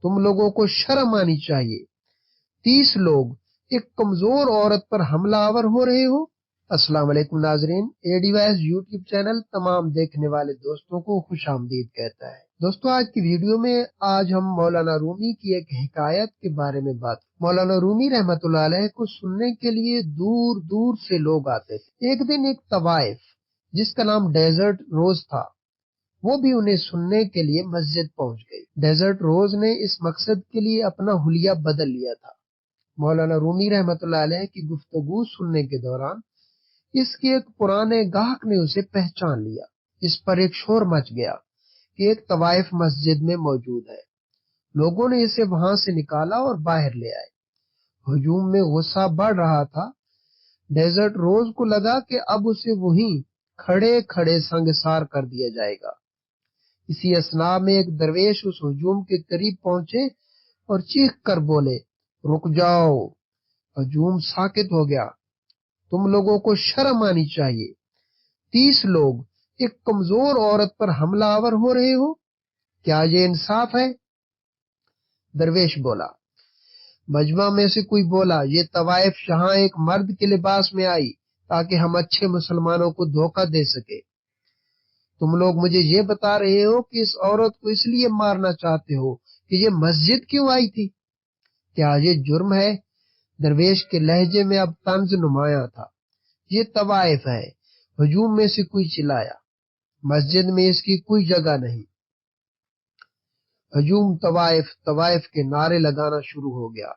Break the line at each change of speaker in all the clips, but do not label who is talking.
تم لوگوں کو شرم آنی چاہیے، 30 لوگ ایک کمزور عورت پر حملہ آور ہو رہے ہو۔ السلام علیکم ناظرین، اے ڈی وائز یوٹیوب چینل تمام دیکھنے والے دوستوں کو خوش آمدید کہتا ہے۔ دوستوں، آج کی ویڈیو میں ہم مولانا رومی کی ایک حکایت کے بارے میں بات کریں۔ مولانا رومی رحمت اللہ علیہ کو سننے کے لیے دور دور سے لوگ آتے تھے۔ ایک دن ایک طوائف جس کا نام ڈیزرٹ روز تھا، وہ بھی انہیں سننے کے لیے مسجد پہنچ گئی۔ ڈیزرٹ روز نے اس مقصد کے لیے اپنا حلیہ بدل لیا تھا۔ مولانا رومی رحمت اللہ علیہ کی گفتگو سننے کے دوران اس کے ایک پرانے گاہک نے اسے پہچان لیا۔ اس پر ایک شور مچ گیا کہ ایک طوائف مسجد میں موجود ہے۔ لوگوں نے اسے وہاں سے نکالا اور باہر لے آئے۔ ہجوم میں غصہ بڑھ رہا تھا۔ ڈیزرٹ روز کو لگا کہ اب اسے وہیں کھڑے کھڑے سنگسار کر دیا جائے گا۔ اسی اثناء میں ایک درویش اس ہجوم کے قریب پہنچے اور چیخ کر بولے، رک جاؤ۔ ہجوم ساکت ہو گیا۔ تم لوگوں کو شرم آنی چاہیے، 30 لوگ ایک کمزور عورت پر حملہ آور ہو رہے ہو، کیا یہ انصاف ہے؟ درویش بولا۔ مجمع میں سے کوئی بولا، یہ طوائف یہاں ایک مرد کے لباس میں آئی تاکہ ہم اچھے مسلمانوں کو دھوکہ دے سکے۔ تم لوگ مجھے یہ بتا رہے ہو کہ اس عورت کو اس لیے مارنا چاہتے ہو کہ یہ مسجد کیوں آئی تھی؟ کیا یہ جرم ہے؟ درویش کے لہجے میں اب طنز نمایاں تھا۔ یہ طوائف ہے۔ ہجوم میں سے کوئی چلایا، مسجد میں اس کی کوئی جگہ نہیں۔ ہجوم طوائف کے نعرے لگانا شروع ہو گیا۔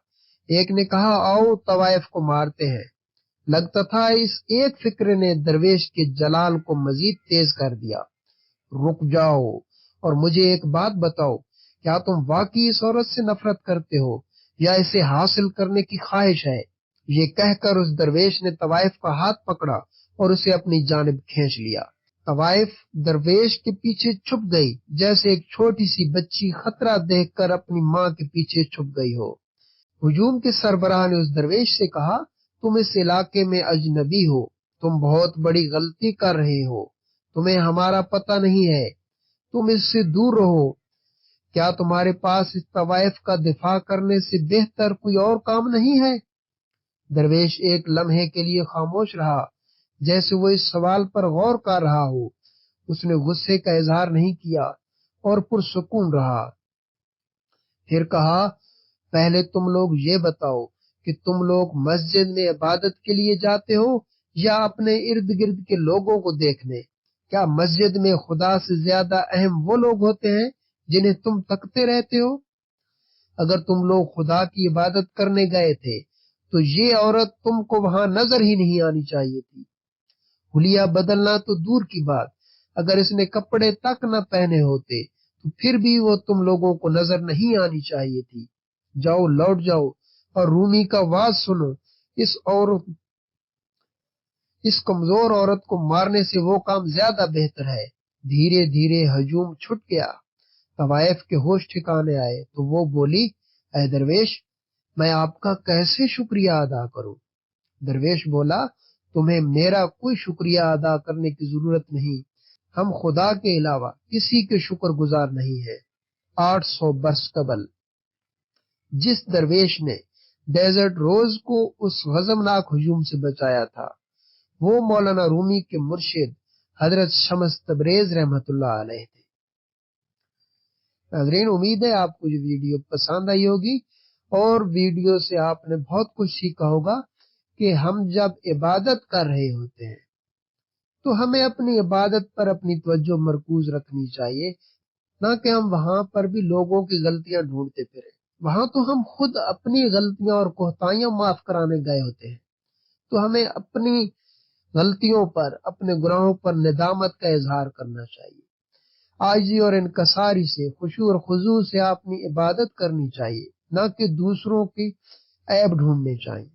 ایک نے کہا، آؤ طوائف کو مارتے ہیں۔ لگتا تھا اس ایک فکر نے درویش کے جلال کو مزید تیز کر دیا۔ رک جاؤ اور مجھے ایک بات بتاؤ، کیا تم واقعی اس عورت سے نفرت کرتے ہو یا اسے حاصل کرنے کی خواہش ہے؟ یہ کہہ کر اس درویش نے طوائف کا ہاتھ پکڑا اور اسے اپنی جانب کھینچ لیا۔ طوائف درویش کے پیچھے چھپ گئی جیسے ایک چھوٹی سی بچی خطرہ دیکھ کر اپنی ماں کے پیچھے چھپ گئی ہو۔ ہجوم کے سربراہ نے اس درویش سے کہا، تم اس علاقے میں اجنبی ہو، تم بہت بڑی غلطی کر رہے ہو، تمہیں ہمارا پتہ نہیں ہے، تم اس سے دور رہو۔ کیا تمہارے پاس اس طوائف کا دفاع کرنے سے بہتر کوئی اور کام نہیں ہے؟ درویش ایک لمحے کے لیے خاموش رہا، جیسے وہ اس سوال پر غور کر رہا ہو۔ اس نے غصے کا اظہار نہیں کیا اور پرسکون رہا۔ پھر کہا، پہلے تم لوگ یہ بتاؤ کہ تم لوگ مسجد میں عبادت کے لیے جاتے ہو یا اپنے ارد گرد کے لوگوں کو دیکھنے؟ کیا مسجد میں خدا سے زیادہ اہم وہ لوگ ہوتے ہیں جنہیں تم تکتے رہتے ہو؟ اگر تم لوگ خدا کی عبادت کرنے گئے تھے تو یہ عورت تم کو وہاں نظر ہی نہیں آنی چاہیے تھی۔ حلیہ بدلنا تو دور کی بات، اگر اس نے کپڑے تک نہ پہنے ہوتے تو پھر بھی وہ تم لوگوں کو نظر نہیں آنی چاہیے تھی۔ جاؤ، لوٹ جاؤ اور رومی کا واز سنو۔ اس کمزور عورت کو مارنے سے وہ کام زیادہ بہتر ہے۔ دھیرے دھیرے ہجوم چھٹ گیا۔ طوائف کے ہوش ٹھکانے آئے تو وہ بولی، اے درویش، میں آپ کا کیسے شکریہ ادا کروں؟ درویش بولا، تمہیں میرا کوئی شکریہ ادا کرنے کی ضرورت نہیں، ہم خدا کے علاوہ کسی کے شکر گزار نہیں ہیں۔ 800 برس قبل جس درویش نے ڈیزرٹ روز کو اس غضبناک ہجوم سے بچایا تھا، وہ مولانا رومی کے مرشد حضرت شمس تبریز رحمت اللہ علیہ تھے۔ ناظرین، امید ہے آپ کو یہ ویڈیو پسند آئی ہوگی اور ویڈیو سے آپ نے بہت کچھ سیکھا ہوگا کہ ہم جب عبادت کر رہے ہوتے ہیں تو ہمیں اپنی عبادت پر اپنی توجہ مرکوز رکھنی چاہیے، نہ کہ ہم وہاں پر بھی لوگوں کی غلطیاں ڈھونڈتے پھریں۔ وہاں تو ہم خود اپنی غلطیاں اور کوتاہیاں معاف کرانے گئے ہوتے ہیں، تو ہمیں اپنی غلطیوں پر، اپنے گناہوں پر ندامت کا اظہار کرنا چاہیے۔ عاجزی اور انکساری سے، خشوع اور خضوع سے اپنی عبادت کرنی چاہیے، نہ کہ دوسروں کی عیب ڈھونڈنے چاہیے۔